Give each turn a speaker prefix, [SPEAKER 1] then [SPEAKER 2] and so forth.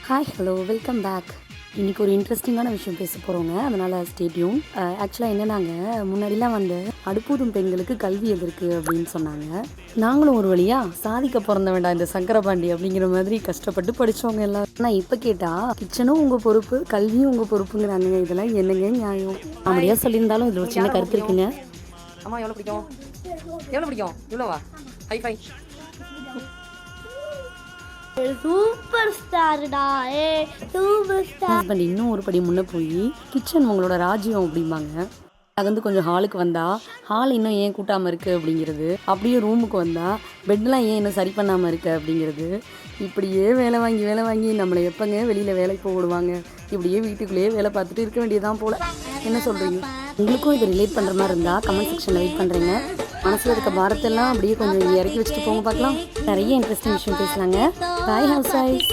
[SPEAKER 1] Hi hello welcome back. இன்றைக்கி ஒரு இன்ட்ரெஸ்டிங்கான விஷயம் பேச போகிறோங்க, அதனால் ஸ்டே டியூன். ஆக்சுவலாக என்னன்னாங்க, முன்னாடிலாம் வந்து அடுப்பூதும் பெண்களுக்கு கல்வி எதற்கு அப்படின்னு சொன்னாங்க. நாங்களும் ஒரு வழியாக சாதிக்க பிறந்த வேண்டாம் இந்த சங்கரபாண்டி அப்படிங்கிற மாதிரி கஷ்டப்பட்டு படித்தவங்க எல்லாம். ஆனால் இப்போ கேட்டால் கிச்சனும் உங்கள் பொறுப்பு, கல்வியும் உங்கள் பொறுப்புங்கிறாங்க. இதெல்லாம் என்னங்க நியாயம்? அப்படியா சொல்லியிருந்தாலும் இதில் ஒரு சின்ன கருத்து இருக்குங்க.
[SPEAKER 2] அம்மா எவ்வளோ பிடிக்கும்? எவ்வளோ பிடிக்கும்? இவ்வளோவா? High five.
[SPEAKER 3] சூப்பர் ஸ்டார்டா. Super star.
[SPEAKER 1] ஹஸ்பண்ட் இன்னும் ஒரு படி முன்னே போய் கிச்சன் உங்களோட ராஜ்யம் அப்படிம்பாங்க. அது வந்து கொஞ்சம் ஹாலுக்கு வந்தால் ஹால் இன்னும் ஏன் கூட்டாமல் இருக்குது அப்படிங்கிறது, அப்படியே ரூமுக்கு வந்தால் பெட்லாம் ஏன் இன்னும் சரி பண்ணாமல் இருக்குது அப்படிங்கிறது, இப்படியே வேலை வாங்கி நம்மளை எப்போங்க வெளியில் வேலைக்கு போக விடுவாங்க? இப்படியே வீட்டுக்குள்ளேயே வேலை பார்த்துட்டு இருக்க வேண்டியதான் போல். என்ன சொல்கிறீங்க? உங்களுக்கும் இது ரிலேட் பண்ணுற மாதிரி இருந்தால் கமெண்ட் செக்ஷனில் வெயிட் பண்ணுறீங்க. மனசில் இருக்க பாரத்தெல்லாம் அப்படியே கொஞ்சம் இறக்கி வச்சுட்டு போங்க, பார்க்கலாம். நிறைய இன்ட்ரெஸ்டிங் விஷயம் பேசலாங்க. பாய் ஹவுஸ் வைஃப்.